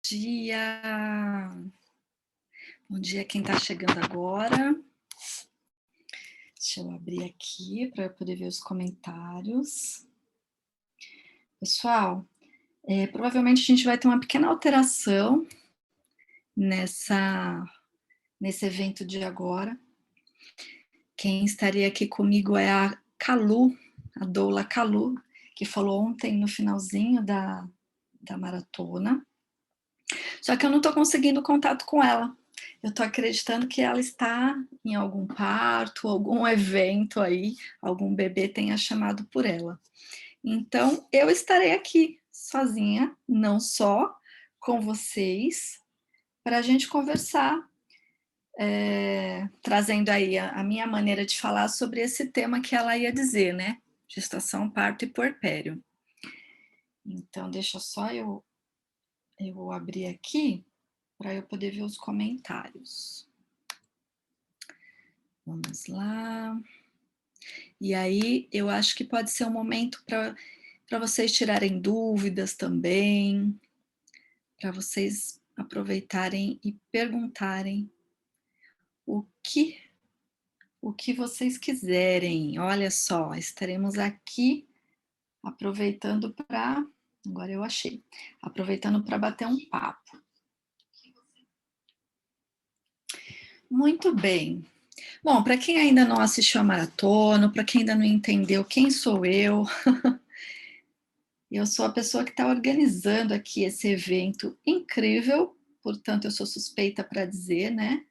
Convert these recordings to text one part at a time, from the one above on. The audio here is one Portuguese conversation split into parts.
Dia! Bom dia quem está chegando agora. Deixa eu abrir aqui para eu poder ver os comentários. Pessoal, provavelmente a gente vai ter uma pequena alteração nesse evento de agora. Quem estaria aqui comigo é a Calu, a Doula Calu, que falou ontem no finalzinho da maratona. Só que eu não estou conseguindo contato com ela. Eu estou acreditando que ela está em algum parto, algum evento aí, algum bebê tenha chamado por ela. Então, eu estarei aqui sozinha, não só com vocês, para a gente conversar, trazendo aí a minha maneira de falar sobre esse tema que ela ia dizer, né? Gestação, parto e puerpério. Então, deixa só eu abrir aqui para eu poder ver os comentários. Vamos lá. E aí, eu acho que pode ser um momento para vocês tirarem dúvidas também, para vocês aproveitarem e perguntarem o que vocês quiserem. Olha só, estaremos aqui aproveitando para... Agora eu achei. Aproveitando para bater um papo. Muito bem. Bom, para quem ainda não assistiu a maratona, para quem ainda não entendeu quem sou eu sou a pessoa que está organizando aqui esse evento incrível, portanto eu sou suspeita para dizer, né?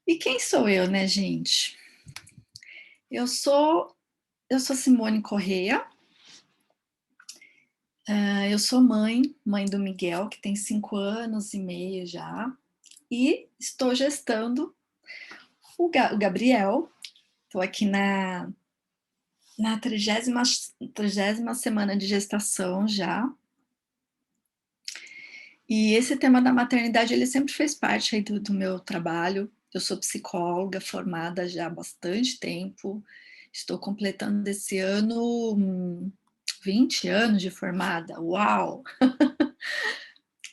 E quem sou eu, né, gente? Eu sou Simone Corrêa, eu sou mãe do Miguel, que tem 5 anos e meio já, e estou gestando o Gabriel. Estou aqui na 30ª semana de gestação já. E esse tema da maternidade, ele sempre fez parte aí do meu trabalho. Eu sou psicóloga formada já há bastante tempo. Estou completando esse ano 20 anos de formada. Uau!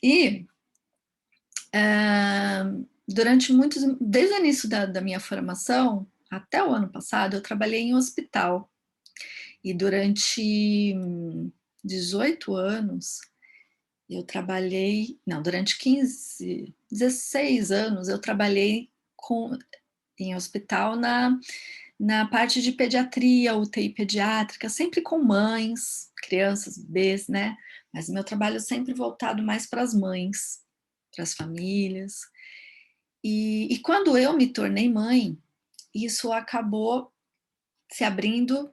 E desde o início da minha formação, até o ano passado, eu trabalhei em um hospital. E durante 18 anos, durante 16 anos, eu trabalhei em hospital na parte de pediatria, UTI pediátrica, sempre com mães, crianças, bebês, né? Mas meu trabalho é sempre voltado mais para as mães, para as famílias. E quando eu me tornei mãe, isso acabou se abrindo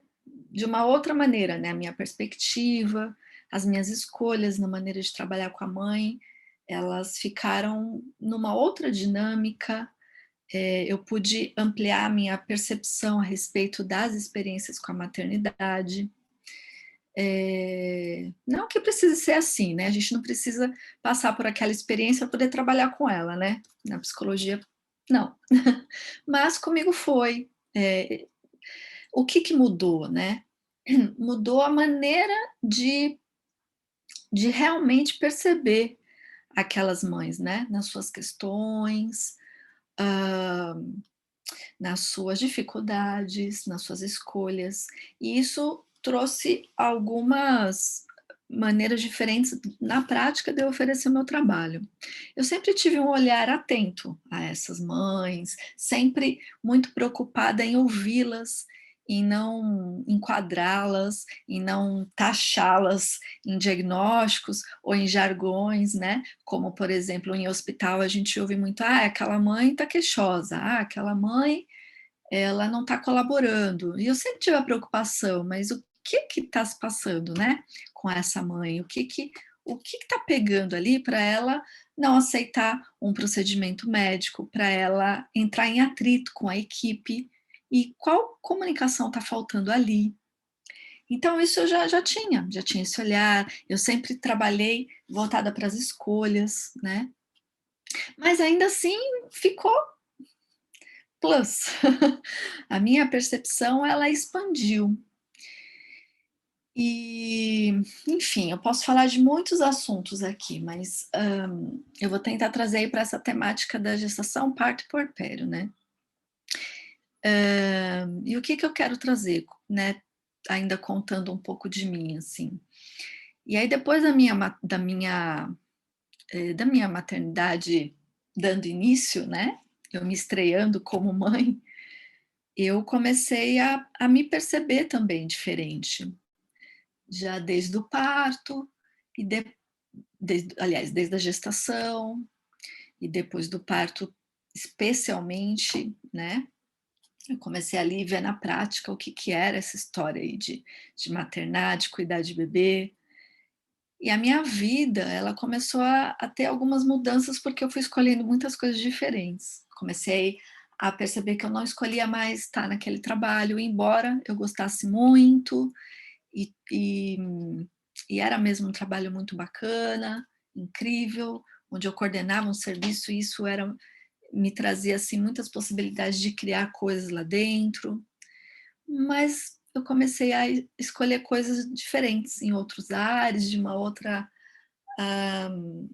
de uma outra maneira, né? A minha perspectiva, as minhas escolhas na maneira de trabalhar com a mãe, elas ficaram numa outra dinâmica. Eu pude ampliar a minha percepção a respeito das experiências com a maternidade. Não que precise ser assim, né? A gente não precisa passar por aquela experiência para poder trabalhar com ela, né? Na psicologia, não. Mas comigo foi. O que mudou, né? Mudou a maneira de realmente perceber aquelas mães, né? Nas suas questões, nas suas dificuldades, nas suas escolhas. E isso trouxe algumas maneiras diferentes na prática de eu oferecer o meu trabalho. Eu sempre tive um olhar atento a essas mães, sempre muito preocupada em ouvi-las, em não enquadrá-las, em não taxá-las em diagnósticos ou em jargões, né? Como, por exemplo, em hospital a gente ouve muito, aquela mãe está queixosa, aquela mãe ela não está colaborando. E eu sempre tive a preocupação, mas o que está se passando, né, com essa mãe? O que está pegando ali para ela não aceitar um procedimento médico, para ela entrar em atrito com a equipe, e qual comunicação está faltando ali? Então, isso eu já tinha esse olhar, eu sempre trabalhei voltada para as escolhas, né? Mas ainda assim ficou plus. A minha percepção, ela expandiu. E, enfim, eu posso falar de muitos assuntos aqui, mas, eu vou tentar trazer aí para essa temática da gestação, parto e puerpério, né. E o que que eu quero trazer, né, ainda contando um pouco de mim, assim. E aí depois da minha maternidade dando início, né, eu me estreando como mãe, eu comecei a me perceber também diferente, já desde o parto e desde a gestação e depois do parto especialmente, né, eu comecei ali ver na prática o que que era essa história aí de maternar, de cuidar de bebê. E a minha vida, ela começou a ter algumas mudanças, porque eu fui escolhendo muitas coisas diferentes. Comecei a perceber que eu não escolhia mais estar naquele trabalho, embora eu gostasse muito, e e e era mesmo um trabalho muito bacana, incrível, onde eu coordenava um serviço e isso era me trazia, assim, muitas possibilidades de criar coisas lá dentro, mas eu comecei a escolher coisas diferentes em outros ares, de uma outra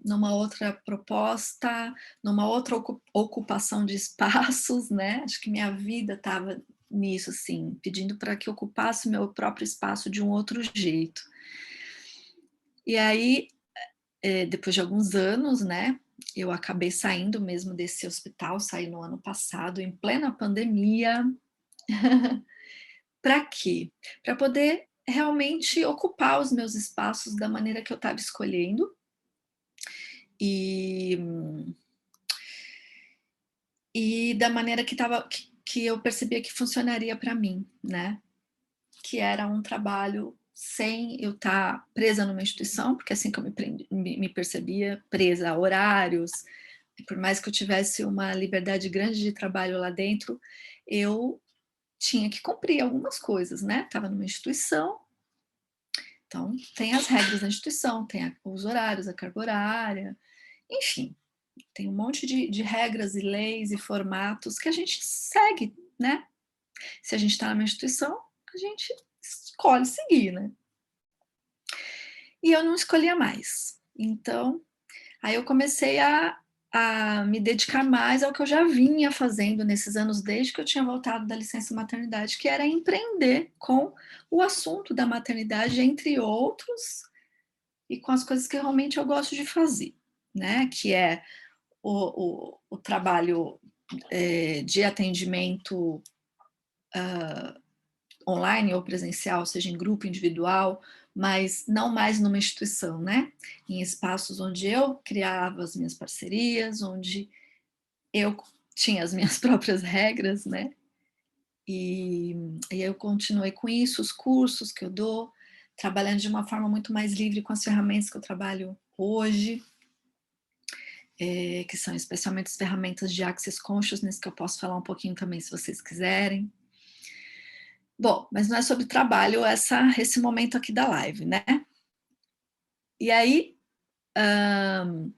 numa outra proposta, numa outra ocupação de espaços, né, acho que minha vida estava nisso, assim, pedindo para que ocupasse o meu próprio espaço de um outro jeito. E aí, depois de alguns anos, né, eu acabei saindo mesmo desse hospital, saí no ano passado, em plena pandemia. Para quê? Para poder realmente ocupar os meus espaços da maneira que eu estava escolhendo, e da maneira que eu percebia que funcionaria para mim, né, que era um trabalho sem eu estar presa numa instituição, porque assim que eu me percebia presa a horários, e por mais que eu tivesse uma liberdade grande de trabalho lá dentro, eu tinha que cumprir algumas coisas, né, estava numa instituição, então tem as regras da instituição, tem os horários, a carga horária, enfim, tem um monte de regras e leis e formatos que a gente segue, né. Se a gente está numa instituição, a gente escolhe seguir, né. E eu não escolhia mais. Então, aí eu comecei a me dedicar mais ao que eu já vinha fazendo nesses anos, desde que eu tinha voltado da licença maternidade, que era empreender com o assunto da maternidade, entre outros, e com as coisas que realmente eu gosto de fazer, né, que é o trabalho, de atendimento online ou presencial, seja em grupo, individual, mas não mais numa instituição, né, em espaços onde eu criava as minhas parcerias, onde eu tinha as minhas próprias regras, né, e eu continuei com isso, os cursos que eu dou, trabalhando de uma forma muito mais livre com as ferramentas que eu trabalho hoje, que são especialmente as ferramentas de Access Consciousness, que eu posso falar um pouquinho também se vocês quiserem. Bom, mas não é sobre trabalho esse momento aqui da live, né. E aí, hã,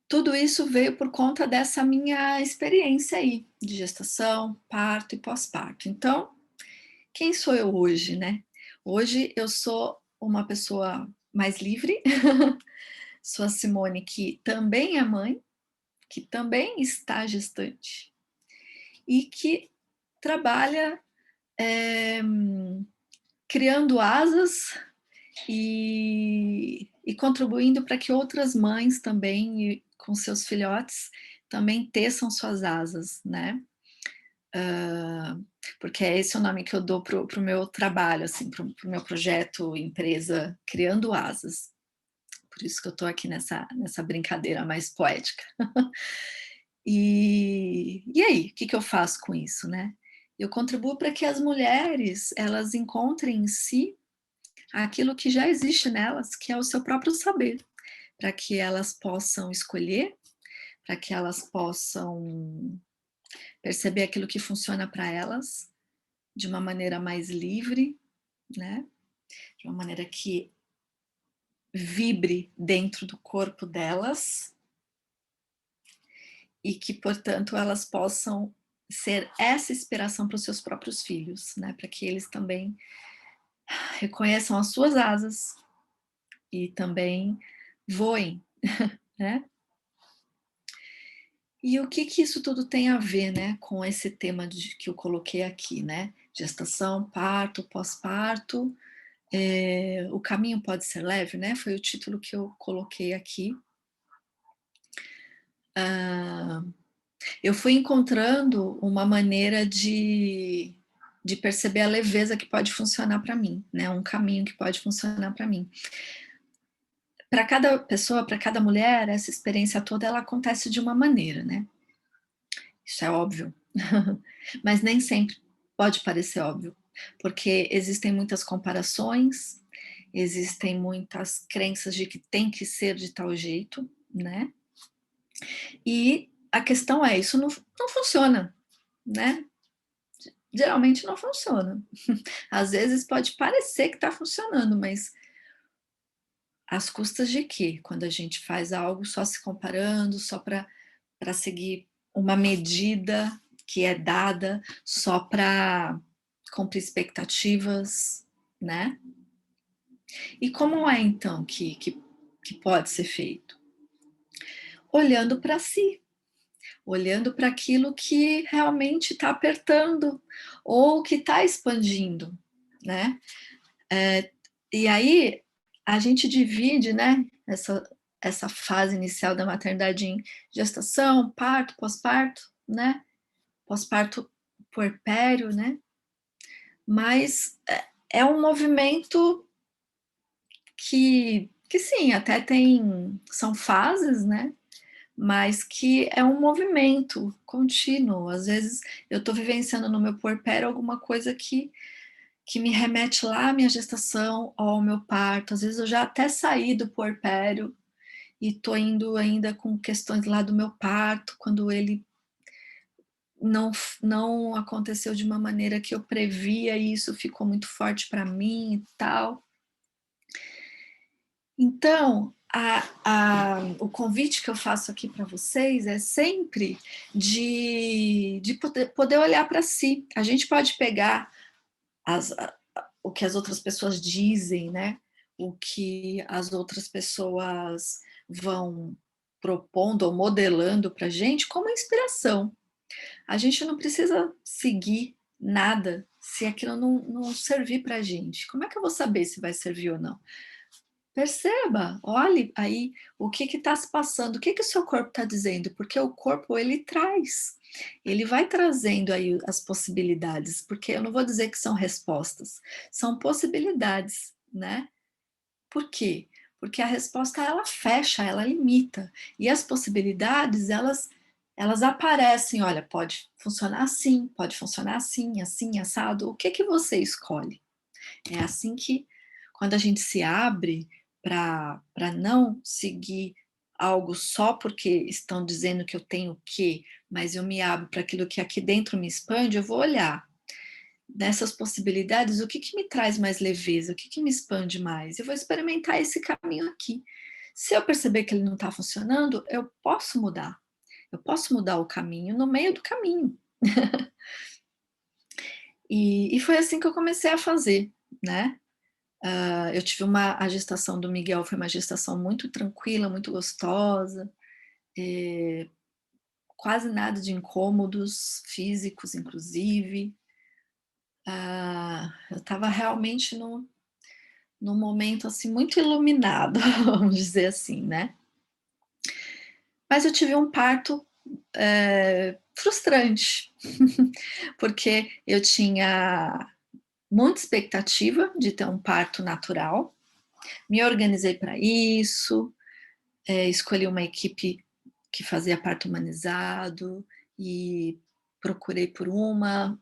tudo isso veio por conta dessa minha experiência aí, de gestação, parto e pós-parto. Então, quem sou eu hoje, né? Hoje eu sou uma pessoa mais livre, sou a Simone que também é mãe, que também está gestante e que trabalha, eh, criando asas e contribuindo para que outras mães também, com seus filhotes, também teçam suas asas, né. Porque é esse o nome que eu dou para o meu trabalho, assim, para o meu projeto, empresa, Criando Asas. Por isso que eu estou aqui nessa brincadeira mais poética. E aí, o que que eu faço com isso, né? Eu contribuo para que as mulheres, elas encontrem em si aquilo que já existe nelas, que é o seu próprio saber, para que elas possam escolher, para que elas possam perceber aquilo que funciona para elas, de uma maneira mais livre, né, de uma maneira que vibre dentro do corpo delas e que, portanto, elas possam ser essa inspiração para os seus próprios filhos, né, para que eles também Reconheçam as suas asas e também voem, né. E o que que isso tudo tem a ver, né, com esse tema de que eu coloquei aqui, né, gestação, parto, pós-parto, o caminho pode ser leve, né, foi o título que eu coloquei aqui. Hã, eu fui encontrando uma maneira de perceber a leveza que pode funcionar para mim, né, um caminho que pode funcionar para mim. Para cada pessoa, para cada mulher, essa experiência toda ela acontece de uma maneira, né. Isso é óbvio. Mas nem sempre pode parecer óbvio, porque existem muitas comparações, existem muitas crenças de que tem que ser de tal jeito, né. E a questão é, isso não funciona, né. Geralmente não funciona. Às vezes pode parecer que está funcionando, mas às custas de quê? Quando a gente faz algo só se comparando, só para seguir uma medida que é dada, só para cumprir expectativas, né. E como é então que pode ser feito? Olhando para si, olhando para aquilo que realmente está apertando ou que está expandindo, né. E aí a gente divide, né, essa fase inicial da maternidade em gestação, parto, pós-parto, né, pós-parto puerpério, né, mas é um movimento que sim, até tem são fases, né, mas que é um movimento contínuo. Às vezes eu estou vivenciando no meu puerpério alguma coisa que me remete lá à minha gestação ou ao meu parto. Às vezes eu já até saí do puerpério e tô indo ainda com questões lá do meu parto, quando ele não aconteceu de uma maneira que eu previa e isso ficou muito forte para mim e tal. Então, o convite que eu faço aqui para vocês é sempre de poder olhar para si. A gente pode pegar as o que as outras pessoas dizem, né, o que as outras pessoas vão propondo ou modelando para a gente como inspiração. A gente não precisa seguir nada se aquilo não servir para a gente. Como é que eu vou saber se vai servir ou não? Perceba, olhe aí o que está se passando, o que o seu corpo está dizendo, porque o corpo ele traz, ele vai trazendo aí as possibilidades, porque eu não vou dizer que são respostas, são possibilidades, né. Por quê? Porque a resposta ela fecha, ela limita, e as possibilidades elas aparecem, olha, pode funcionar assim, pode funcionar assim, assim, assado, o que você escolhe? É assim que, quando a gente se abre para não seguir algo só porque estão dizendo que eu tenho que, mas eu me abro para aquilo que aqui dentro me expande, eu vou olhar dessas possibilidades, o que que me traz mais leveza, o que que me expande mais? Eu vou experimentar esse caminho aqui. Se eu perceber que ele não está funcionando, eu posso mudar o caminho no meio do caminho. E foi assim que eu comecei a fazer, né. Eu tive a gestação do Miguel foi uma gestação muito tranquila, muito gostosa, eh, quase nada de incômodos físicos, inclusive. Eu estava realmente num momento, assim, muito iluminado, vamos dizer assim, né. Mas eu tive um parto, frustrante, porque eu tinha muita expectativa de ter um parto natural, me organizei para isso, escolhi uma equipe que fazia parto humanizado e procurei por uma,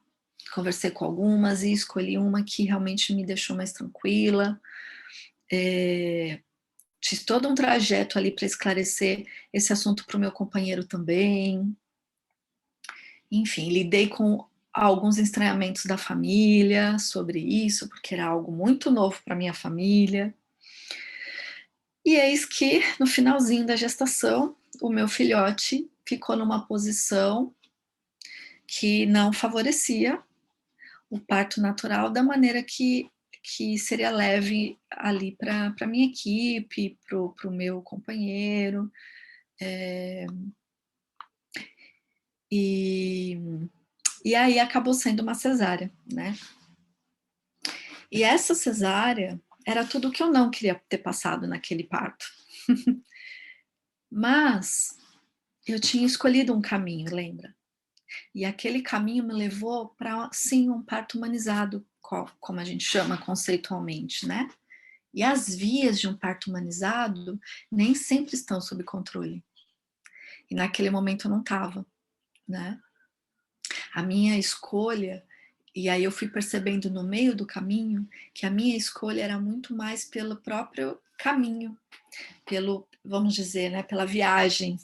conversei com algumas e escolhi uma que realmente me deixou mais tranquila. Eh, Fiz todo um trajeto ali para esclarecer esse assunto para o meu companheiro também. Enfim, lidei com alguns estranhamentos da família sobre isso, porque era algo muito novo para minha família. E eis que, no finalzinho da gestação, o meu filhote ficou numa posição que não favorecia o parto natural da maneira que que seria leve ali para minha equipe, para o meu companheiro, eh, e e aí acabou sendo uma cesárea, né. E essa cesárea era tudo o que eu não queria ter passado naquele parto. Mas eu tinha escolhido um caminho, lembra? E aquele caminho me levou para, sim, um parto humanizado, como a gente chama conceitualmente, né. E as vias de um parto humanizado nem sempre estão sob controle. E naquele momento eu não estava, né. A minha escolha, e aí eu fui percebendo no meio do caminho, que a minha escolha era muito mais pelo próprio caminho, pelo, vamos dizer, né, pela viagem,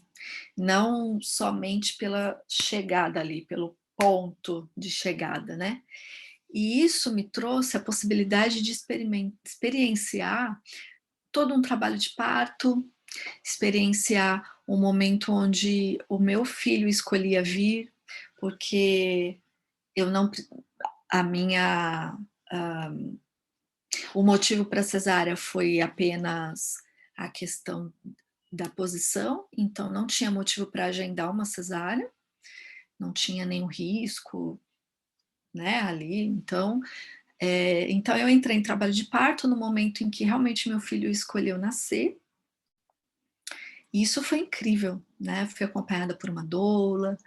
não somente pela chegada ali, pelo ponto de chegada, né. E isso me trouxe a possibilidade de experienciar todo um trabalho de parto, experienciar um momento onde o meu filho escolhia vir, porque eu não a minha, hã, o motivo para a cesárea foi apenas a questão da posição, então não tinha motivo para agendar uma cesárea, não tinha nenhum risco, né, ali, então eu entrei em trabalho de parto no momento em que realmente meu filho escolheu nascer, e isso foi incrível, né, fui acompanhada por uma doula,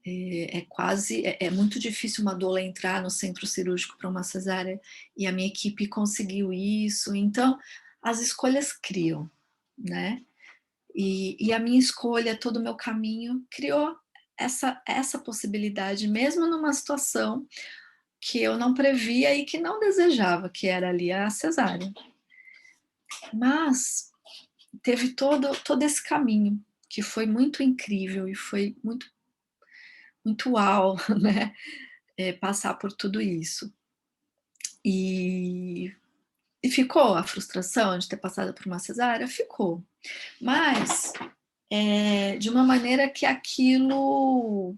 é muito difícil uma doula entrar no centro cirúrgico para uma cesárea, e a minha equipe conseguiu isso, então as escolhas criam, né. E a minha escolha, todo o meu caminho criou essa possibilidade, mesmo numa situação que eu não previa e que não desejava, que era ali a cesárea. Mas teve todo esse caminho, que foi muito incrível e foi muito uau, né, passar por tudo isso. E e ficou a frustração de ter passado por uma cesárea? Ficou. Mas, de uma maneira que aquilo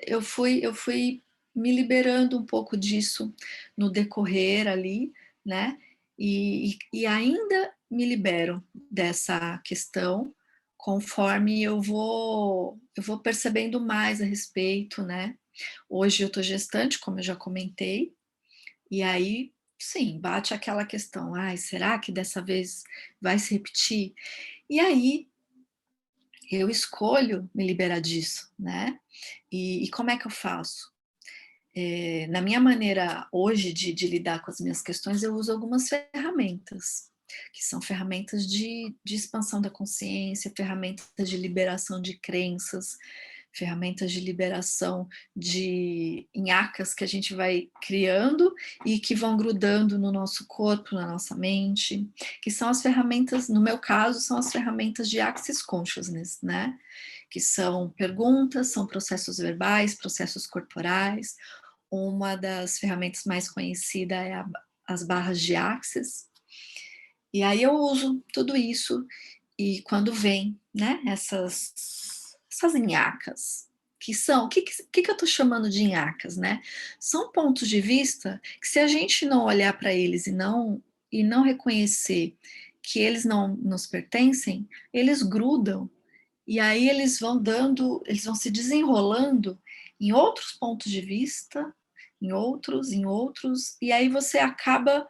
eu fui me liberando um pouco disso no decorrer ali, né, e ainda me libero dessa questão conforme eu vou percebendo mais a respeito, né. Hoje eu tô gestante, como eu já comentei, e aí, sim, bate aquela questão: "Ai, será que dessa vez vai se repetir?". E aí eu escolho me liberar disso, né. E como é que eu faço? Na minha maneira hoje de lidar com as minhas questões, eu uso algumas ferramentas, que são ferramentas de expansão da consciência, ferramentas de liberação de crenças, ferramentas de liberação de nhacas que a gente vai criando e que vão grudando no nosso corpo, na nossa mente, que são as ferramentas, no meu caso, são as ferramentas de Access Consciousness, né, que são perguntas, são processos verbais, processos corporais. Uma das ferramentas mais conhecida é as barras de Access, e aí eu uso tudo isso, e quando vem, né, essas nhacas, que são o que eu estou chamando de nhacas, né, são pontos de vista que, se a gente não olhar para eles e não reconhecer que eles não nos pertencem, eles grudam, e aí eles vão se desenrolando em outros pontos de vista, em outros, e aí você acaba,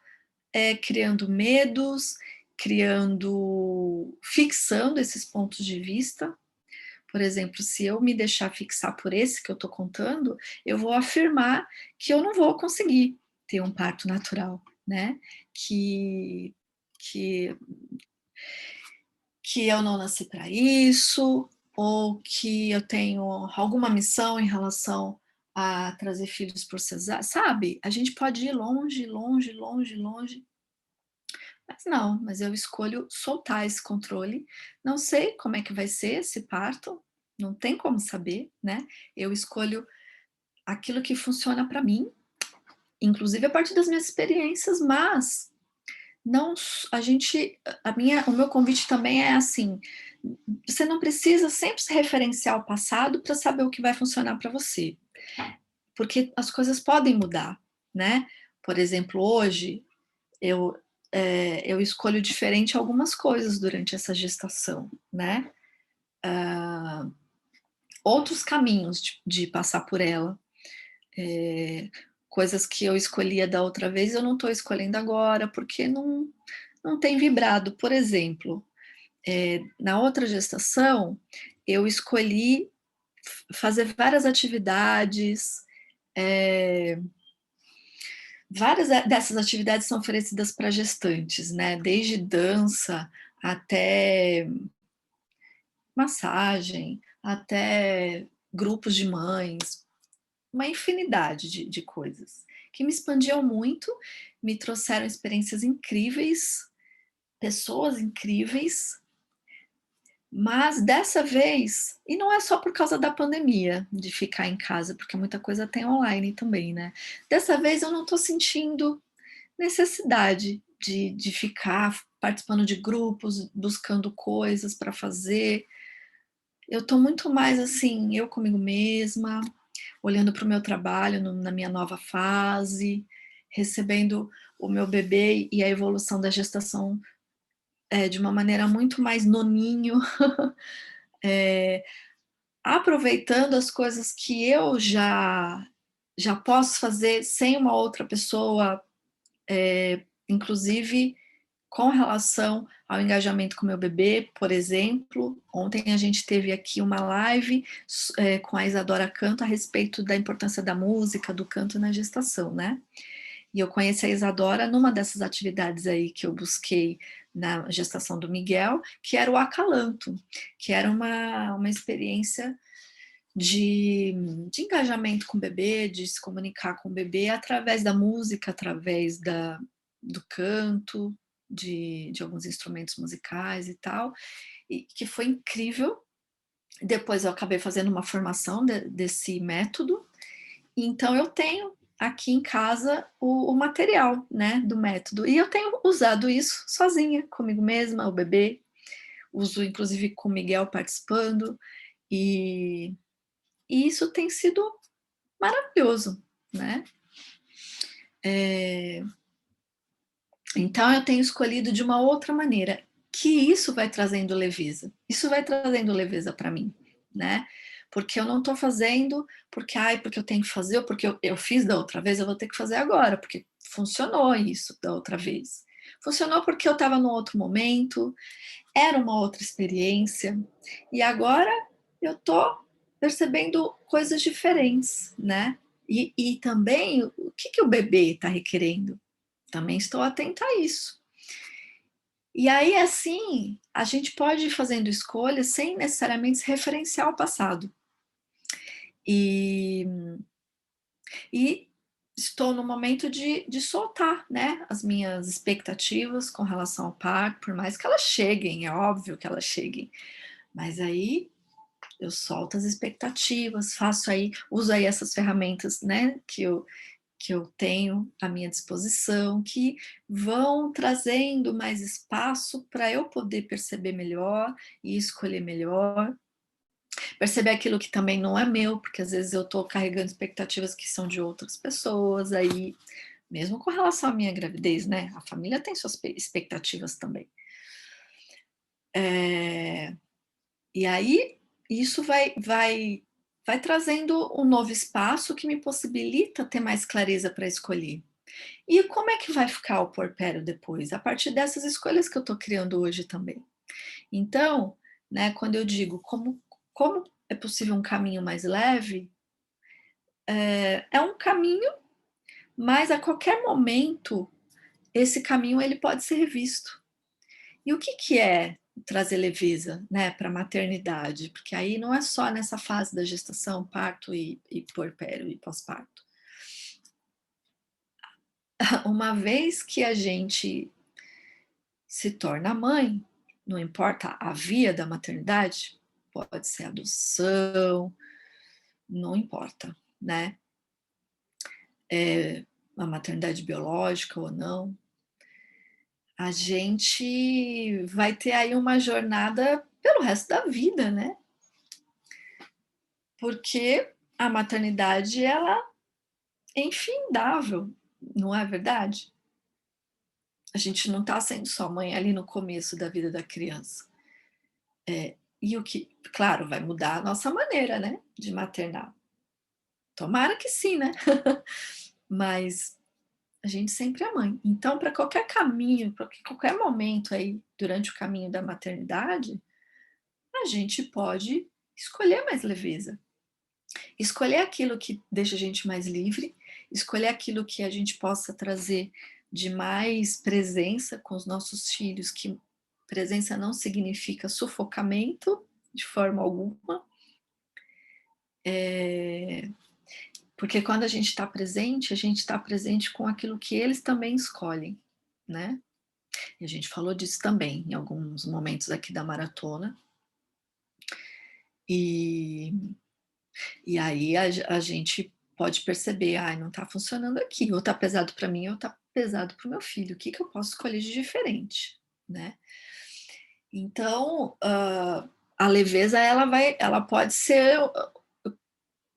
criando medos, fixando esses pontos de vista. Por exemplo, se eu me deixar fixar por esse que eu estou contando, eu vou afirmar que eu não vou conseguir ter um parto natural, né, que que que eu não nasci para isso, ou que eu tenho alguma missão em relação a trazer filhos por cesárea, sabe? A gente pode ir longe, longe, longe, longe, mas não, mas eu escolho soltar esse controle. Não sei como é que vai ser esse parto, não tem como saber, né? Eu escolho aquilo que funciona para mim, inclusive a partir das minhas experiências, mas não s a gente o meu convite também é assim: você não precisa sempre se referenciar ao passado para saber o que vai funcionar para você, porque as coisas podem mudar, né. Por exemplo, hoje eu, eu escolho diferente algumas coisas durante essa gestação, né. Hã, outros caminhos de passar por ela. Coisas que eu escolhia da outra vez, eu não estou escolhendo agora, porque não tem vibrado. Por exemplo, na outra gestação, eu escolhi fazer várias atividades, eh, várias dessas atividades são oferecidas para gestantes, né, desde dança até massagem, até grupos de mães, uma infinidade de coisas, que me expandiam muito, me trouxeram experiências incríveis, pessoas incríveis, mas dessa vez e não é só por causa da pandemia, de ficar em casa, porque muita coisa tem online também, né. Dessa vez eu não estou sentindo necessidade de ficar participando de grupos, buscando coisas para fazer. Eu estou muito mais, assim, eu comigo mesma, olhando para o meu trabalho na minha nova fase, recebendo o meu bebê e a evolução da gestação, de uma maneira muito mais no ninho, eh, aproveitando as coisas que eu já posso fazer sem uma outra pessoa, inclusive com relação ao engajamento com o meu bebê, por exemplo, ontem a gente teve aqui uma live com a Isadora Canto a respeito da importância da música, do canto na gestação, né. E eu conheci a Isadora numa dessas atividades aí que eu busquei na gestação do Miguel, que era o acalanto, que era uma experiência de engajamento com o bebê, de se comunicar com o bebê através da música, através do canto, de alguns instrumentos musicais e tal, e que foi incrível. Depois eu acabei fazendo uma formação desse método, então eu tenho aqui em casa o material, né, do método, e eu tenho usado isso sozinha, comigo mesma, o bebê, uso inclusive com o Miguel participando, e isso tem sido maravilhoso, né. Eh, então eu tenho escolhido de uma outra maneira, que isso vai trazendo leveza, isso vai trazendo leveza para mim, né. Porque eu não estou fazendo porque: "Ai, porque eu tenho que fazer ou porque eu fiz da outra vez, eu vou ter que fazer agora, porque funcionou isso da outra vez". Funcionou porque eu estava num outro momento, era uma outra experiência, e agora eu tô percebendo coisas diferentes, né. E também o que que o bebê está requerendo, também estou atenta a isso. E aí, assim, a gente pode ir fazendo escolhas sem necessariamente se referenciar ao passado. E e estou no momento de soltar, né, as minhas expectativas com relação ao parto, por mais que elas cheguem, é óbvio que elas cheguem, mas aí eu solto as expectativas, faço aí uso aí essas ferramentas, né, que eu tenho à minha disposição, que vão trazendo mais espaço para eu poder perceber melhor e escolher melhor. Perceber aquilo que também não é meu, porque às vezes eu estou carregando expectativas que são de outras pessoas, aí mesmo com relação à minha gravidez, né, a família tem suas expectativas também. Eh E aí, isso vai trazendo um novo espaço que me possibilita ter mais clareza para escolher. E como é que vai ficar o puerpério depois? A partir dessas escolhas que eu estou criando hoje também. Então, né, quando eu digo como é possível um caminho mais leve, é um caminho, mas a qualquer momento esse caminho ele pode ser revisto. E o que que é trazer leveza, né, para a maternidade? Porque aí não é só nessa fase da gestação, parto e puerpério e pós-parto. Uma vez que a gente se torna mãe, não importa a via da maternidade, pode ser adoção, não importa, né, a maternidade biológica ou não, a gente vai ter aí uma jornada pelo resto da vida, né. Porque a maternidade ela é infindável, Não é verdade? A gente não está sendo só mãe ali no começo da vida da criança. E o que claro, vai mudar a nossa maneira, né, de maternar. Tomara que sim, né. Mas a gente sempre é mãe. Então para qualquer caminho, para qualquer momento aí durante o caminho da maternidade, a gente pode escolher mais leveza. Escolher aquilo que deixa a gente mais livre, escolher aquilo que a gente possa trazer de mais presença com os nossos filhos, que presença não significa sufocamento de forma alguma, eh, porque quando a gente está presente com aquilo que eles também escolhem, né. E a gente falou disso também em alguns momentos aqui da maratona, e aí a gente pode perceber: "Ai, não está funcionando aqui, ou está pesado para mim ou está pesado para o meu filho, o que que eu posso escolher de diferente?", né. Então, a leveza ela pode ser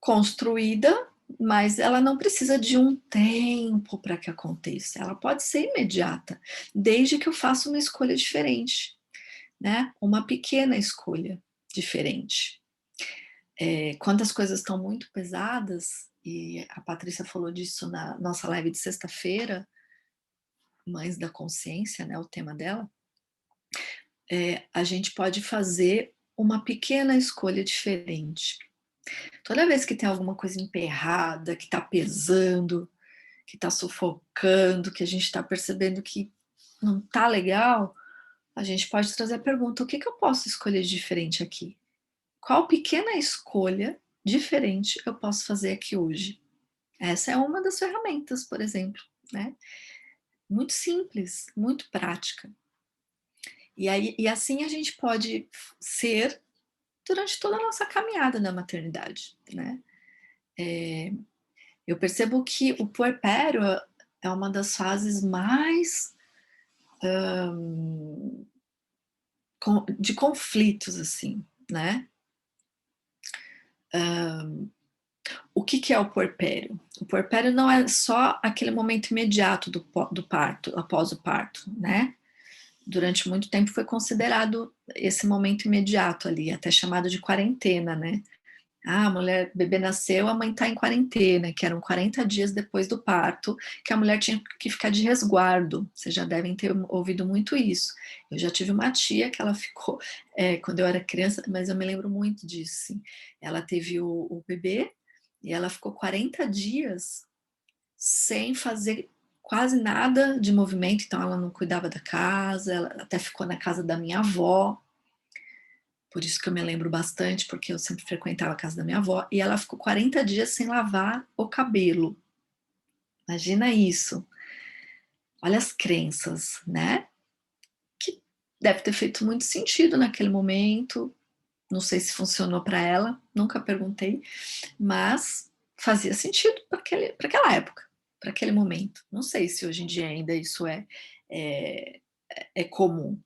construída, mas ela não precisa de um tempo para que aconteça, ela pode ser imediata, desde que eu faça uma escolha diferente, né, uma pequena escolha diferente. Quando as coisas estão muito pesadas, e a Patrícia falou disso na nossa live de sexta-feira, Mães da Consciência, né, o tema dela, a gente pode fazer uma pequena escolha diferente. Toda vez que tem alguma coisa emperrada, que está pesando, que está sufocando, que a gente está percebendo que não está legal, a gente pode trazer a pergunta: "O que que eu posso escolher de diferente aqui? Qual pequena escolha diferente eu posso fazer aqui hoje?". Essa é uma das ferramentas, por exemplo, né. Muito simples, muito prática. E assim a gente pode ser durante toda a nossa caminhada na maternidade, né. Eh, eu percebo que o puerpério é uma das fases mais, hã, de conflitos, assim, né. O que que é o puerpério? O puerpério não é só aquele momento imediato do parto, após o parto, né. Durante muito tempo foi considerado esse momento imediato ali, até chamado de quarentena, né. Ah, a mulher bebê nasceu, a mãe está em quarentena, que eram 40 dias depois do parto, que a mulher tinha que ficar de resguardo. Vocês já devem ter ouvido muito isso. Eu já tive uma tia que ela ficou, quando eu era criança, mas eu me lembro muito disso, sim. Ela teve o bebê, e ela ficou 40 dias sem fazer quase nada de movimento, então ela não cuidava da casa, ela até ficou na casa da minha avó, por isso que eu me lembro bastante, porque eu sempre frequentava a casa da minha avó, e ela ficou 40 dias sem lavar o cabelo. Imagina isso. Olha as crenças, né, que deve ter feito muito sentido naquele momento, não sei se funcionou para ela, nunca perguntei, mas fazia sentido para aquela época, para aquele momento. Não sei se hoje em dia ainda isso é é comum.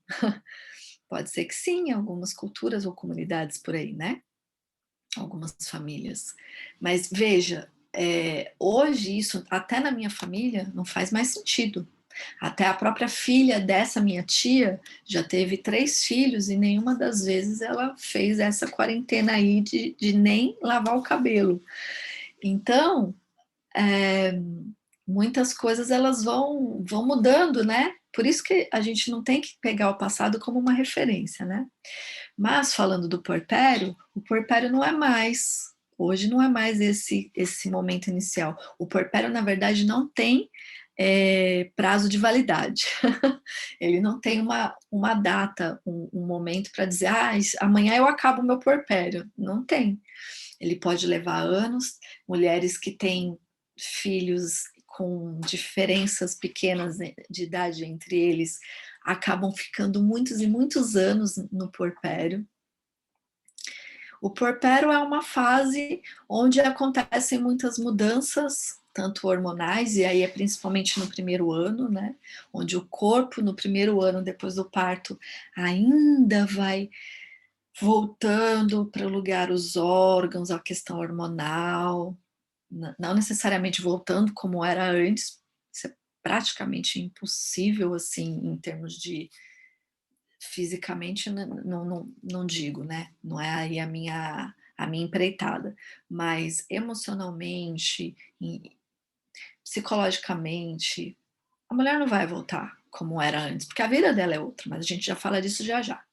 Pode ser que sim, em algumas culturas ou comunidades por aí, né, algumas famílias. Mas veja, hoje isso até na minha família não faz mais sentido. Até a própria filha dessa minha tia já teve 3 filhos e nenhuma das vezes ela fez essa quarentena aí de nem lavar o cabelo. Então, eh, muitas coisas elas vão mudando, né. Por isso que a gente não tem que pegar o passado como uma referência, né. Mas falando do puerpério, o puerpério não é mais hoje não é mais esse momento inicial. O puerpério, na verdade, não tem, prazo de validade. Ele não tem uma data, um momento para dizer: "Ah, amanhã eu acabo o meu puerpério", não tem. Ele pode levar anos, mulheres que têm filhos com diferenças pequenas de idade entre eles, acabam ficando muitos e muitos anos no puerpério. O puerpério é uma fase onde acontecem muitas mudanças, tanto hormonais, e aí é principalmente no primeiro ano, né, onde o corpo no primeiro ano depois do parto ainda vai voltando para o lugar os órgãos, a questão hormonal, não necessariamente voltando como era antes, praticamente impossível, assim, em termos de fisicamente, não digo, né, não é aí a minha empreitada, mas emocionalmente e psicologicamente, a mulher não vai voltar como era antes, porque a vida dela é outra, mas a gente já fala disso já já.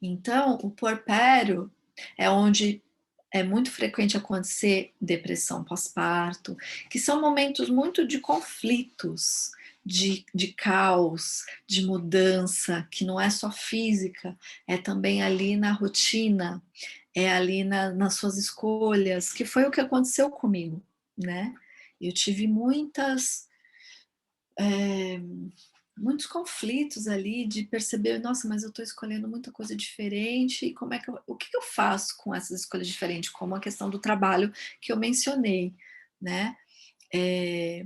Então, o puerpério é onde é muito frequente acontecer depressão pós-parto, que são momentos muito de conflitos, de caos, de mudança, que não é só física, é também ali na rotina, é ali nas suas escolhas, que foi o que aconteceu comigo, né? Eu tive eh, muitos conflitos ali de perceber, nossa, mas eu estou escolhendo muita coisa diferente e como é que o que eu faço com essas escolhas diferentes, como a questão do trabalho que eu mencionei, né? Eh,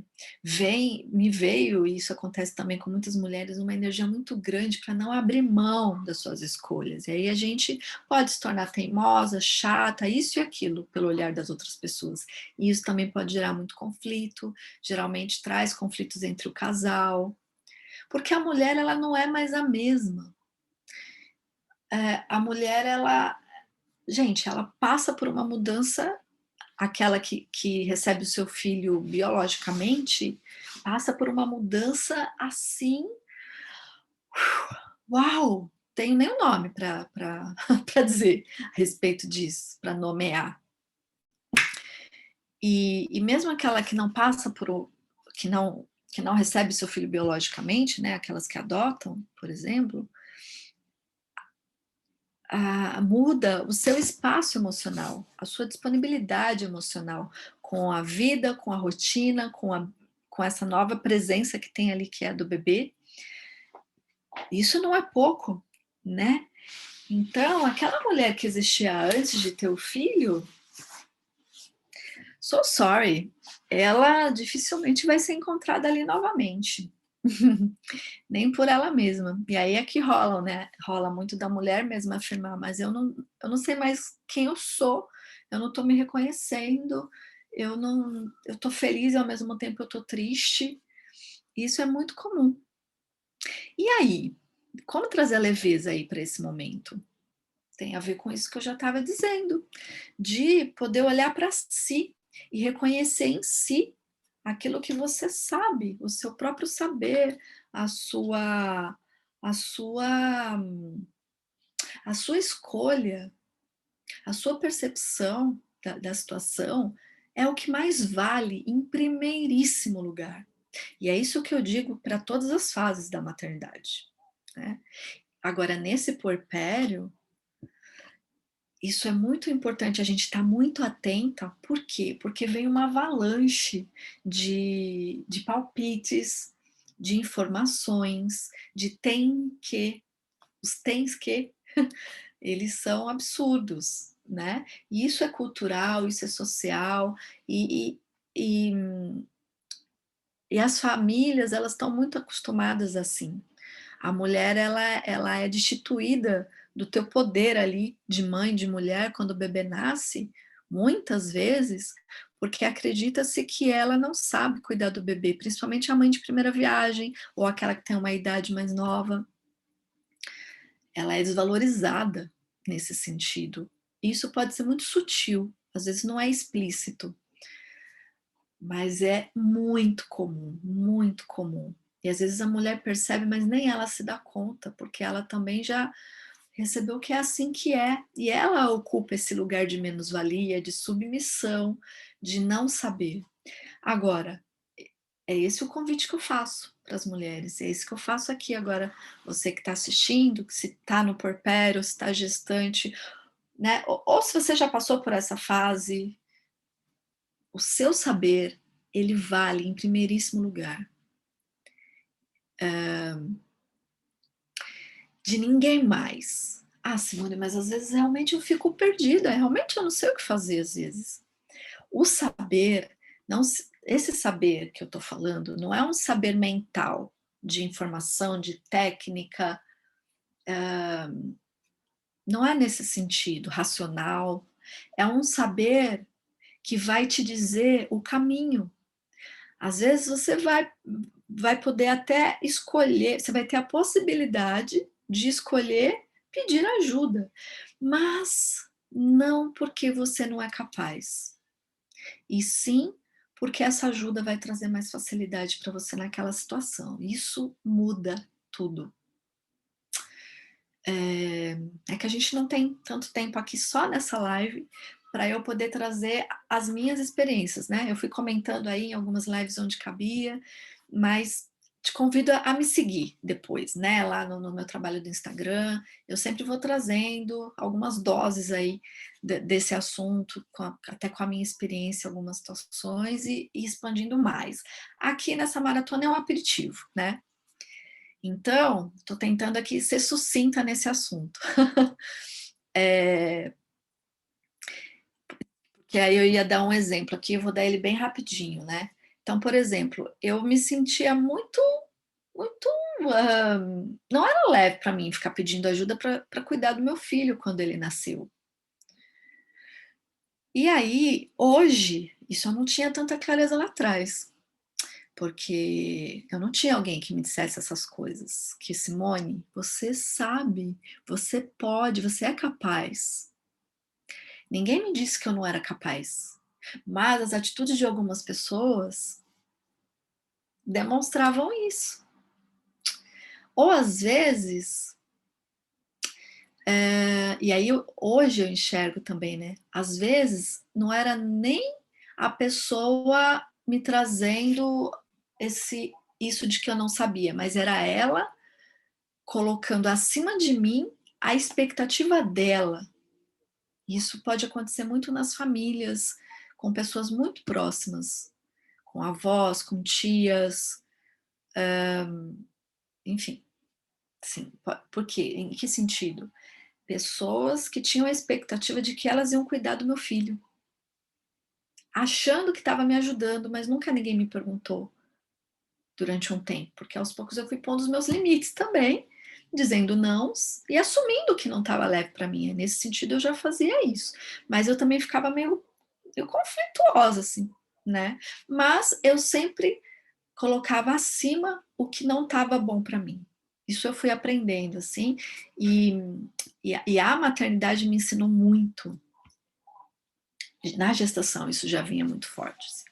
me veio, e isso acontece também com muitas mulheres, uma energia muito grande para não abrir mão das suas escolhas. E aí a gente pode se tornar teimosa, chata, isso e aquilo, pelo olhar das outras pessoas. E isso também pode gerar muito conflito, geralmente traz conflitos entre o casal, porque a mulher ela não é mais a mesma. A mulher ela passa por uma mudança, aquela que recebe o seu filho biologicamente, passa por uma mudança assim, uau! Tenho nem o nome para pra dizer a respeito disso, para nomear. E mesmo aquela que não passa por o que não recebe seu filho biologicamente, né, aquelas que adotam, por exemplo, muda o seu espaço emocional, a sua disponibilidade emocional com a vida, com a rotina, com essa nova presença que tem ali, que é a do bebê. Isso não é pouco, né? Então, aquela mulher que existia antes de ter o filho, so sorry, ela dificilmente vai ser encontrada ali novamente. Nem por ela mesma. E aí é que rola, né? Rola muito da mulher mesma afirmar, mas eu não sei mais quem eu sou, eu não estou me reconhecendo, eu estou feliz e ao mesmo tempo eu estou triste. Isso é muito comum. E aí, como trazer a leveza aí para esse momento? Tem a ver com isso que eu já estava dizendo, de poder olhar para si e reconhecer em si aquilo que você sabe, o seu próprio saber, a sua a sua a sua escolha, a sua percepção da situação é o que mais vale em primeiríssimo lugar. E é isso que eu digo para todas as fases da maternidade, né. Agora nesse puerpério, isso é muito importante, a gente estar muito atenta, por quê? Porque vem uma avalanche de palpites, de informações, de tem que, os tens que, eles são absurdos, né. E isso é cultural, isso é social, e e e as famílias, elas estão muito acostumadas assim. A mulher ela é destituída do teu poder ali de mãe, de mulher, quando o bebê nasce, muitas vezes, porque acredita-se que ela não sabe cuidar do bebê, principalmente a mãe de primeira viagem, ou aquela que tem uma idade mais nova. Ela é desvalorizada nesse sentido. Isso pode ser muito sutil, às vezes não é explícito, mas é muito comum, muito comum. E às vezes a mulher percebe, mas nem ela se dá conta, porque ela também já recebeu que é assim que é, e ela ocupa esse lugar de menos-valia, de submissão, de não saber. Agora, é esse o convite que eu faço para as mulheres, é esse que eu faço aqui agora, você que está assistindo, que se está no puerpério, se está gestante, né, ou se você já passou por essa fase, o seu saber, ele vale em primeiríssimo lugar. De ninguém mais. Ah, Simone, mas às vezes realmente eu fico perdida, realmente eu não sei o que fazer às vezes. O saber, não esse saber que eu estou falando, não é um saber mental, de informação, de técnica, não é nesse sentido, racional. É um saber que vai te dizer o caminho. Às vezes você vai poder até escolher, você vai ter a possibilidade de escolher pedir ajuda, mas não porque você não é capaz, e sim porque essa ajuda vai trazer mais facilidade para você naquela situação. Isso muda tudo. É que a gente não tem tanto tempo aqui só nessa live para eu poder trazer as minhas experiências, né. Eu fui comentando aí em algumas lives onde cabia, mas te convido a me seguir depois, né, lá no meu trabalho do Instagram. Eu sempre vou trazendo algumas doses aí desse assunto, até com a minha experiência, algumas situações e expandindo mais. Aqui nessa maratona é um aperitivo, né. Então, estou tentando aqui ser sucinta nesse assunto. Eh, que aí eu ia dar um exemplo aqui, eu vou dar ele bem rapidinho, né. Então, por exemplo, eu me sentia muito, não era leve para mim ficar pedindo ajuda para cuidar do meu filho quando ele nasceu. E aí, hoje, isso eu não tinha tanta clareza lá atrás, porque eu não tinha alguém que me dissesse essas coisas, que: "Simone, você sabe, você pode, você é capaz". Ninguém me disse que eu não era capaz, mas as atitudes de algumas pessoas demonstravam isso. Ou às vezes, e aí hoje eu enxergo também, né, às vezes não era nem a pessoa me trazendo isso de que eu não sabia, mas era ela colocando acima de mim a expectativa dela. Isso pode acontecer muito nas famílias, com pessoas muito próximas. Com avós, com tias, enfim, sim. Por quê? Em que sentido? Pessoas que tinham a expectativa de que elas iam cuidar do meu filho, achando que estava me ajudando, mas nunca ninguém me perguntou durante um tempo, porque aos poucos eu fui pondo os meus limites também, dizendo nãos e assumindo que não estava leve para mim. Nesse sentido eu já fazia isso, mas eu também ficava meio conflituosa, assim, né. Mas eu sempre colocava acima o que não estava bom para mim. Isso eu fui aprendendo, assim, e a maternidade me ensinou muito. Na gestação isso já vinha muito forte, assim.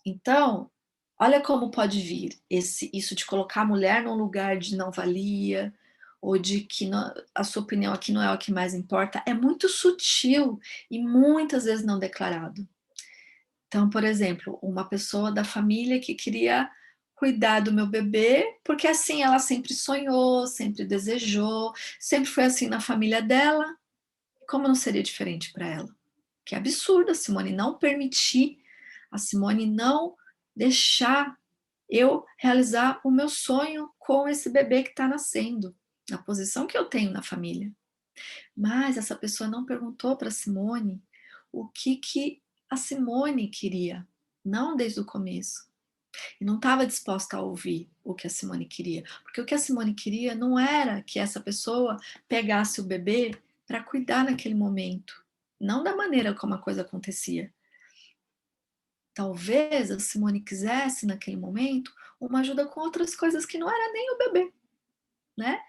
Então, olha como pode vir isso de colocar a mulher num lugar de não valia, ou de que a sua opinião aqui não é o que mais importa, é muito sutil e muitas vezes não declarado. Então, por exemplo, uma pessoa da família que queria cuidar do meu bebê, porque assim ela sempre sonhou, sempre desejou, sempre foi assim na família dela, como não seria diferente para ela? Que absurdo a Simone não permitir, a Simone não deixar eu realizar o meu sonho com esse bebê que está nascendo, na posição que eu tenho na família. Mas essa pessoa não perguntou para Simone o que a Simone queria, não desde o começo. E não estava disposta a ouvir o que a Simone queria, porque o que a Simone queria não era que essa pessoa pegasse o bebê para cuidar naquele momento, não da maneira como a coisa acontecia. Talvez a Simone quisesse naquele momento uma ajuda com outras coisas que não era nem o bebê, né.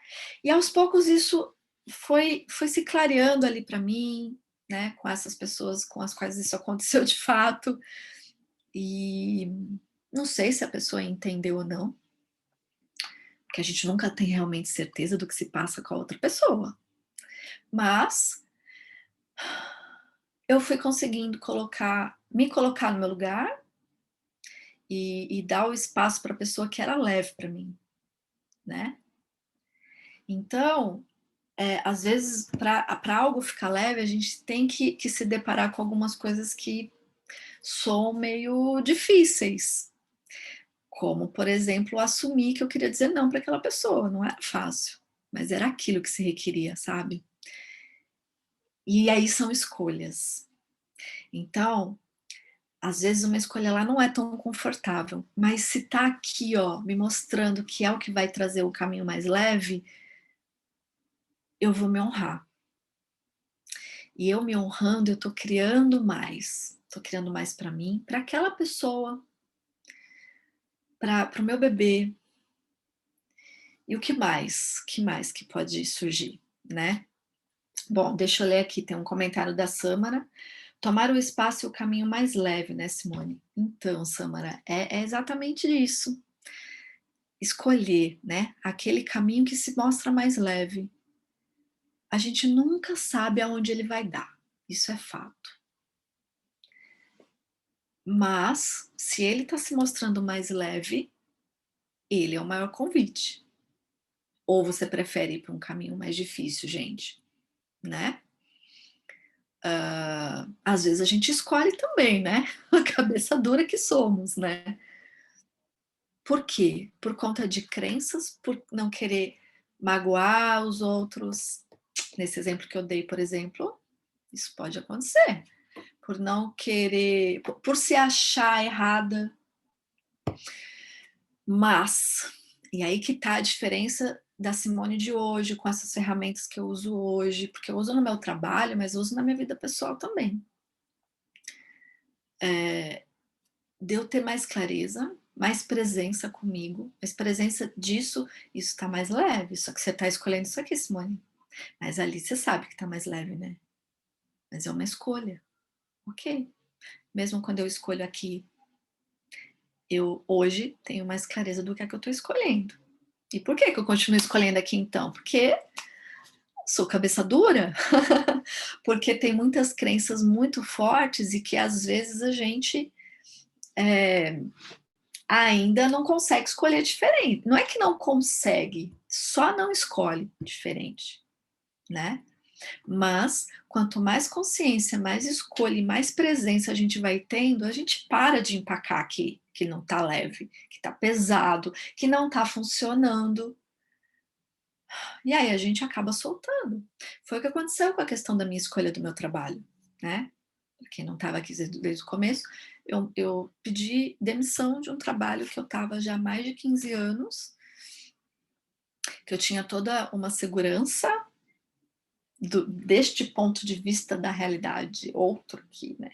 E aos poucos isso foi se clareando ali para mim, né, com essas pessoas com as quais isso aconteceu de fato, e não sei se a pessoa entendeu ou não, porque a gente nunca tem realmente certeza do que se passa com a outra pessoa, mas eu fui conseguindo me colocar no meu lugar e dar o espaço para a pessoa que era leve para mim, né. Então, às vezes, para algo ficar leve, a gente tem que se deparar com algumas coisas que são meio difíceis, como, por exemplo, assumir que eu queria dizer não para aquela pessoa, não era fácil, mas era aquilo que se requeria, sabe. E aí são escolhas. Então, às vezes uma escolha lá não é tão confortável, mas se tá aqui, ó, me mostrando que é o que vai trazer o caminho mais leve, eu vou me honrar. E eu me honrando, eu tô criando mais para mim, para aquela pessoa. para o meu bebê. E o que mais? Que mais que pode surgir, né? Bom, deixa eu ler aqui, tem um comentário da Sâmara. Tomar o espaço e o caminho mais leve, né, Simone? Então, Sâmara, é exatamente isso. Escolher, né, aquele caminho que se mostra mais leve. A gente nunca sabe aonde ele vai dar, isso é fato. Mas, se ele está se mostrando mais leve, ele é o maior convite. Ou você prefere ir para um caminho mais difícil, gente, né? Às vezes a gente escolhe também, né? A cabeça dura que somos, né? Por quê? Por conta de crenças, por não querer magoar os outros. Nesse exemplo que eu dei, por exemplo, isso pode acontecer. Por não querer, por se achar errada. Mas, e aí que tá a diferença da Simone de hoje, com essas ferramentas que eu uso hoje, porque eu uso no meu trabalho, mas uso na minha vida pessoal também. De eu ter mais clareza, mais presença comigo, mais presença disso, isso tá mais leve, só que você tá escolhendo isso aqui, Simone. Mas ali você sabe que tá mais leve, né? Mas é uma escolha, ok. Mesmo quando eu escolho aqui, eu hoje tenho mais clareza do que é que eu tô escolhendo. E por que que eu continuo escolhendo aqui então? Porque sou cabeça dura, porque tem muitas crenças muito fortes e que às vezes a gente ainda não consegue escolher diferente. Não é que não consegue, só não escolhe diferente, né? Mas quanto mais consciência, mais escolha e mais presença a gente vai tendo, a gente para de empacar aqui, que não tá leve, que tá pesado, que não tá funcionando. E aí a gente acaba soltando. Foi o que aconteceu com a questão da minha escolha do meu trabalho, né? Pra quem não estava aqui desde o começo, eu pedi demissão de um trabalho que eu estava já há mais de 15 anos, que eu tinha toda uma segurança deste ponto de vista da realidade, outro aqui, né?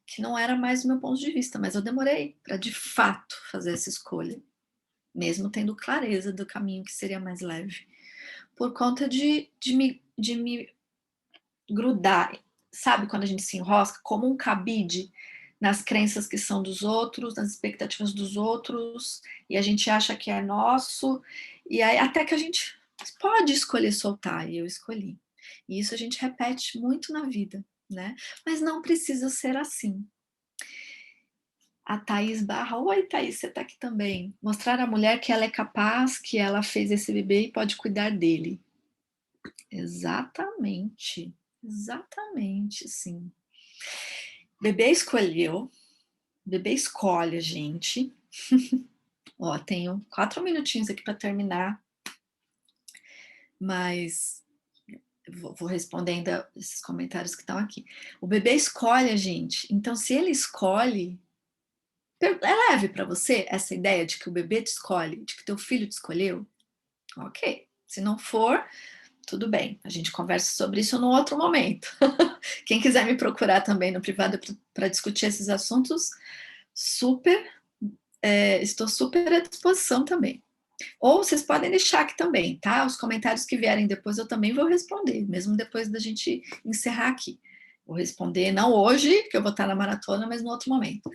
Que não era mais o meu ponto de vista, mas eu demorei para de fato fazer essa escolha, mesmo tendo clareza do caminho que seria mais leve, por conta de me grudar, sabe quando a gente se enrosca como um cabide nas crenças que são dos outros, nas expectativas dos outros, e a gente acha que é nosso, e aí até que a gente pode escolher soltar, e eu escolhi. E isso a gente repete muito na vida, né? Mas não precisa ser assim. A Thaís Barra, oi Thaís, você tá aqui também. Mostrar à mulher que ela é capaz, que ela fez esse bebê e pode cuidar dele. Exatamente, exatamente, sim. Bebê escolheu, bebê escolhe a gente. Ó, tenho 4 minutinhos aqui para terminar, mas vou responder ainda esses comentários que estão aqui. O bebê escolhe a gente, então se ele escolhe, é leve para você essa ideia de que o bebê te escolhe, de que teu filho te escolheu? Ok. Se não for, tudo bem, a gente conversa sobre isso num outro momento. Quem quiser me procurar também no privado para discutir esses assuntos, super, estou super à disposição também. Ou vocês podem deixar aqui também, tá? Os comentários que vierem depois eu também vou responder, mesmo depois da gente encerrar aqui. Vou responder, não hoje, que eu vou estar na maratona, mas no outro momento.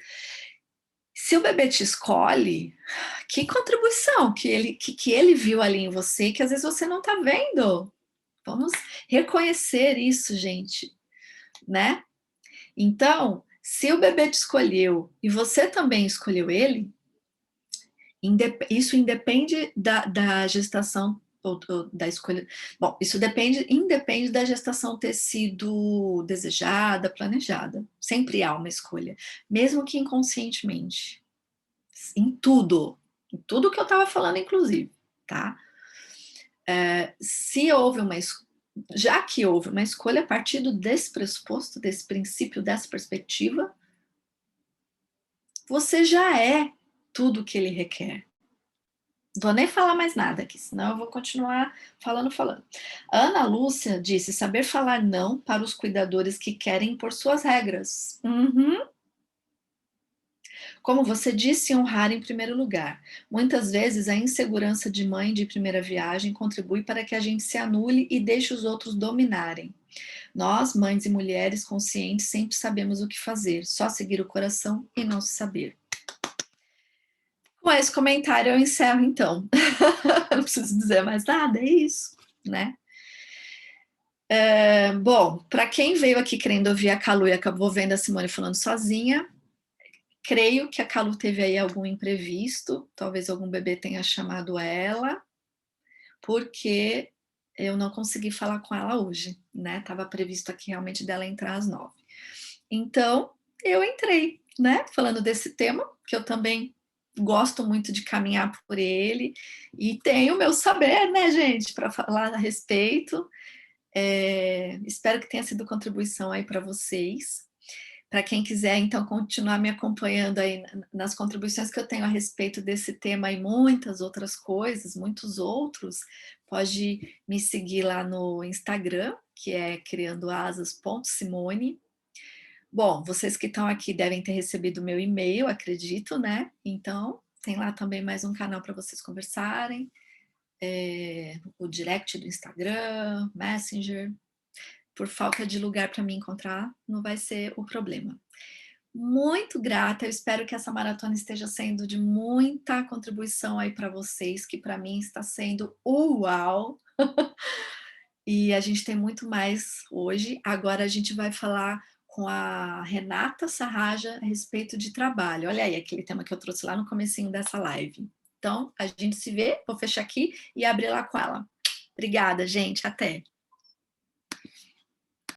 Se o bebê te escolhe, que contribuição que ele viu ali em você, que às vezes você não está vendo. Vamos reconhecer isso, gente, né? Então, se o bebê te escolheu e você também escolheu ele, isso independe da gestação ou da escolha. Bom, isso independe da gestação ter sido desejada, planejada. Sempre há uma escolha, mesmo que inconscientemente. Em tudo que eu estava falando, inclusive, tá? Se houve uma já que houve uma escolha a partir desse pressuposto, desse princípio, dessa perspectiva, você já é tudo o que ele requer. Não vou nem falar mais nada aqui, senão eu vou continuar falando. A Ana Lúcia disse: saber falar não para os cuidadores que querem impor suas regras. Uhum. Como você disse, honrar em primeiro lugar. Muitas vezes a insegurança de mãe de primeira viagem contribui para que a gente se anule e deixe os outros dominarem. Nós, mães e mulheres conscientes, sempre sabemos o que fazer, só seguir o coração e não se saber. Com esse comentário eu encerro então. Não preciso dizer mais nada, é isso, né? Bom, para quem veio aqui querendo ouvir a Calu e acabou vendo a Simone falando sozinha, creio que a Calu teve aí algum imprevisto, talvez algum bebê tenha chamado ela, porque eu não consegui falar com ela hoje, né? Tava previsto aqui realmente dela entrar às 9. Então, eu entrei, né? Falando desse tema, que eu também gosto muito de caminhar por ele, e tenho o meu saber, né, gente, para falar a respeito. Espero que tenha sido contribuição aí para vocês. Para quem quiser, então, continuar me acompanhando aí nas contribuições que eu tenho a respeito desse tema e muitas outras coisas, muitos outros, pode me seguir lá no Instagram, que é criandoasas.simone. Bom, vocês que estão aqui devem ter recebido o meu e-mail, acredito, né? Então, tem lá também mais um canal para vocês conversarem, o direct do Instagram, Messenger. Por falta de lugar para me encontrar, não vai ser o problema. Muito grata, eu espero que essa maratona esteja sendo de muita contribuição aí para vocês, que para mim está sendo uau! E a gente tem muito mais hoje. Agora a gente vai falar com a Renata Sarraja a respeito de trabalho. Olha aí, aquele tema que eu trouxe lá no comecinho dessa live. Então, a gente se vê, vou fechar aqui e abrir lá com ela. Obrigada, gente, até!